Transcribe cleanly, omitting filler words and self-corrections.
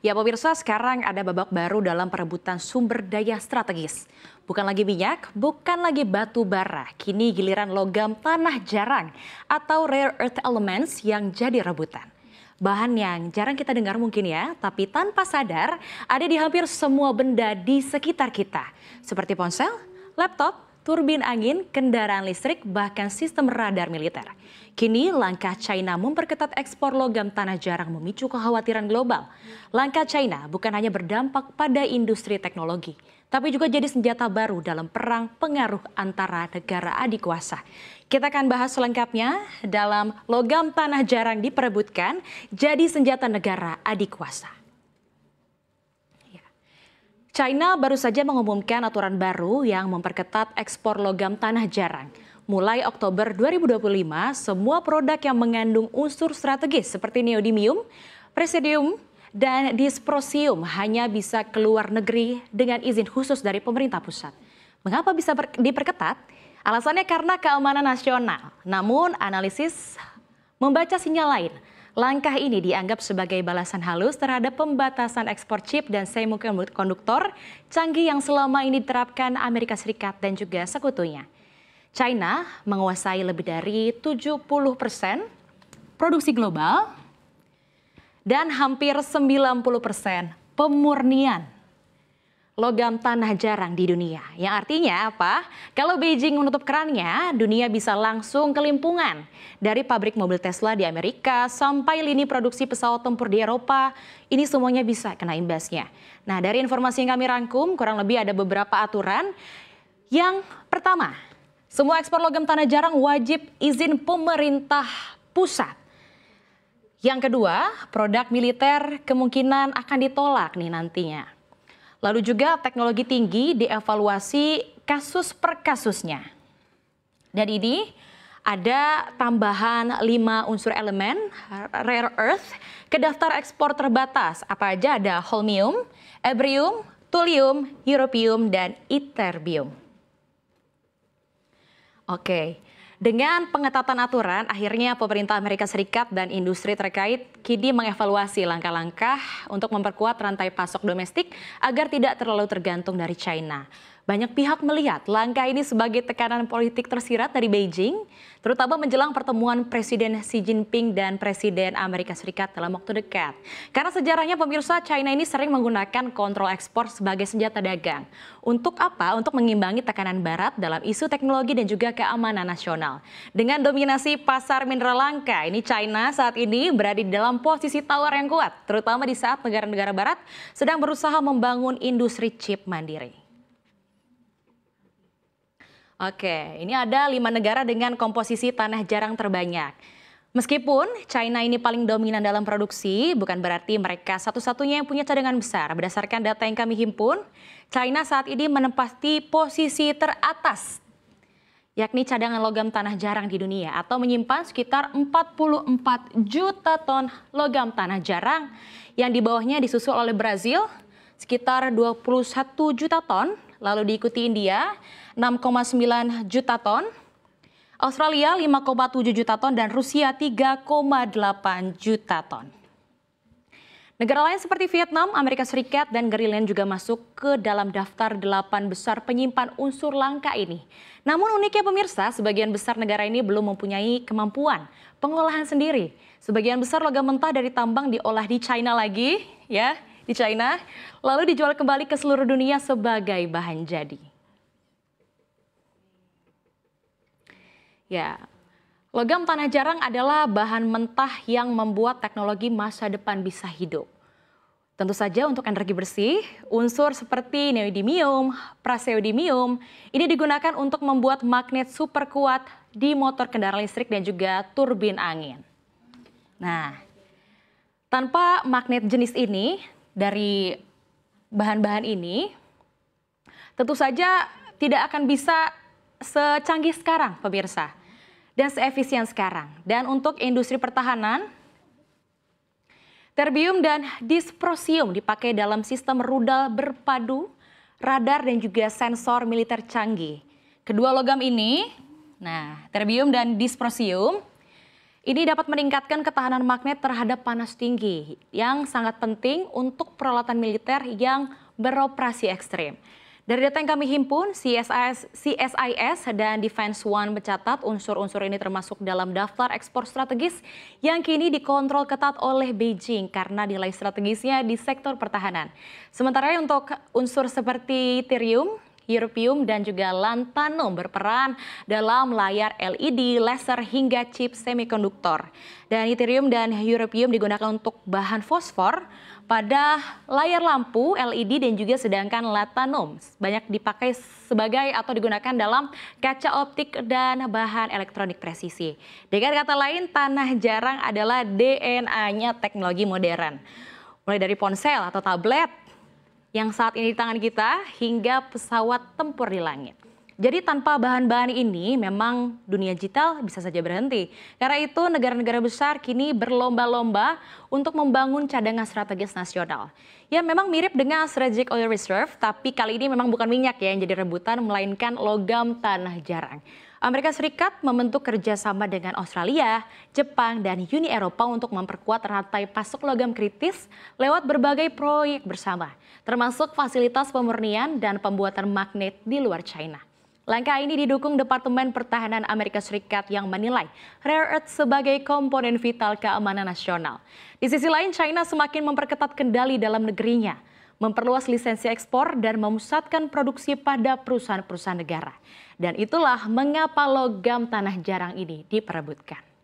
Ya pemirsa, sekarang ada babak baru dalam perebutan sumber daya strategis. Bukan lagi minyak, bukan lagi batu bara. Kini giliran logam tanah jarang atau rare earth elements yang jadi rebutan. Bahan yang jarang kita dengar mungkin ya, tapi tanpa sadar ada di hampir semua benda di sekitar kita. Seperti ponsel, laptop, turbin angin, kendaraan listrik, bahkan sistem radar militer. Kini langkah China memperketat ekspor logam tanah jarang memicu kekhawatiran global. Langkah China bukan hanya berdampak pada industri teknologi, tapi juga jadi senjata baru dalam perang pengaruh antara negara adik kuasa. Kita akan bahas selengkapnya dalam logam tanah jarang diperebutkan jadi senjata negara adik kuasa. China baru saja mengumumkan aturan baru yang memperketat ekspor logam tanah jarang. Mulai Oktober 2025, semua produk yang mengandung unsur strategis seperti neodymium, praseodymium, dan dysprosium hanya bisa keluar negeri dengan izin khusus dari pemerintah pusat. Mengapa bisa diperketat? Alasannya karena keamanan nasional. Namun analisis membaca sinyal lain. Langkah ini dianggap sebagai balasan halus terhadap pembatasan ekspor chip dan semikonduktor canggih yang selama ini diterapkan Amerika Serikat dan juga sekutunya. China menguasai lebih dari 70% produksi global dan hampir 90% pemurnian logam tanah jarang di dunia. Yang artinya apa? Kalau Beijing menutup kerannya, dunia bisa langsung kelimpungan. Dari pabrik mobil Tesla di Amerika sampai lini produksi pesawat tempur di Eropa, ini semuanya bisa kena imbasnya. Nah, dari informasi yang kami rangkum, kurang lebih ada beberapa aturan. Yang pertama, semua ekspor logam tanah jarang wajib izin pemerintah pusat. Yang kedua, produk militer kemungkinan akan ditolak nih nantinya. Lalu juga teknologi tinggi dievaluasi kasus per kasusnya. Dan ini ada tambahan 5 unsur elemen rare earth ke daftar ekspor terbatas. Apa aja? Ada holmium, yttrium, thulium, europium, dan ytterbium. Oke, dengan pengetatan aturan, akhirnya pemerintah Amerika Serikat dan industri terkait kini mengevaluasi langkah-langkah untuk memperkuat rantai pasok domestik agar tidak terlalu tergantung dari China. Banyak pihak melihat langkah ini sebagai tekanan politik tersirat dari Beijing, terutama menjelang pertemuan Presiden Xi Jinping dan Presiden Amerika Serikat dalam waktu dekat. Karena sejarahnya pemirsa, China ini sering menggunakan kontrol ekspor sebagai senjata dagang. Untuk apa? Untuk mengimbangi tekanan Barat dalam isu teknologi dan juga keamanan nasional. Dengan dominasi pasar mineral langka, ini China saat ini berada di dalam posisi tawar yang kuat, terutama di saat negara-negara Barat sedang berusaha membangun industri chip mandiri. Oke, ini ada 5 negara dengan komposisi tanah jarang terbanyak. Meskipun China ini paling dominan dalam produksi, bukan berarti mereka satu-satunya yang punya cadangan besar. Berdasarkan data yang kami himpun, China saat ini menempati posisi teratas, yakni cadangan logam tanah jarang di dunia, atau menyimpan sekitar 44 juta ton logam tanah jarang, yang di bawahnya disusul oleh Brazil sekitar 21 juta ton, lalu diikuti India 6,9 juta ton, Australia 5,7 juta ton, dan Rusia 3,8 juta ton. Negara lain seperti Vietnam, Amerika Serikat, dan Greenland juga masuk ke dalam daftar 8 besar penyimpan unsur langka ini. Namun uniknya pemirsa, sebagian besar negara ini belum mempunyai kemampuan pengolahan sendiri. Sebagian besar logam mentah dari tambang diolah di China lagi, ya, di China, lalu dijual kembali ke seluruh dunia sebagai bahan jadi. Ya, logam tanah jarang adalah bahan mentah yang membuat teknologi masa depan bisa hidup. Tentu saja untuk energi bersih, unsur seperti neodymium, praseodymium ini digunakan untuk membuat magnet super kuat di motor kendaraan listrik dan juga turbin angin. Nah, tanpa magnet jenis ini dari bahan-bahan ini, tentu saja tidak akan bisa secanggih sekarang pemirsa dan seefisien sekarang. Dan untuk industri pertahanan, terbium dan dysprosium dipakai dalam sistem rudal berpadu, radar dan juga sensor militer canggih. Kedua logam ini, nah terbium dan dysprosium, Ini dapat meningkatkan ketahanan magnet terhadap panas tinggi yang sangat penting untuk peralatan militer yang beroperasi ekstrim. Dari data yang kami himpun, CSIS dan Defense One mencatat unsur-unsur ini termasuk dalam daftar ekspor strategis yang kini dikontrol ketat oleh Beijing karena nilai strategisnya di sektor pertahanan. Sementara untuk unsur seperti thorium, europium dan juga lanthanum berperan dalam layar LED, laser hingga chip semikonduktor. Dan yttrium dan europium digunakan untuk bahan fosfor pada layar lampu LED dan juga sedangkan lanthanum banyak dipakai sebagai atau digunakan dalam kaca optik dan bahan elektronik presisi. Dengan kata lain, tanah jarang adalah DNA-nya teknologi modern. Mulai dari ponsel atau tablet yang saat ini di tangan kita hingga pesawat tempur di langit. Jadi tanpa bahan-bahan ini memang dunia digital bisa saja berhenti. Karena itu negara-negara besar kini berlomba-lomba untuk membangun cadangan strategis nasional. Ya memang mirip dengan Strategic Oil Reserve, tapi kali ini memang bukan minyak ya yang jadi rebutan, melainkan logam tanah jarang. Amerika Serikat membentuk kerjasama dengan Australia, Jepang, dan Uni Eropa untuk memperkuat rantai pasok logam kritis lewat berbagai proyek bersama, termasuk fasilitas pemurnian dan pembuatan magnet di luar China. Langkah ini didukung Departemen Pertahanan Amerika Serikat yang menilai rare earth sebagai komponen vital keamanan nasional. Di sisi lain, China semakin memperketat kendali dalam negerinya, memperluas lisensi ekspor dan memusatkan produksi pada perusahaan-perusahaan negara. Dan itulah mengapa logam tanah jarang ini diperebutkan.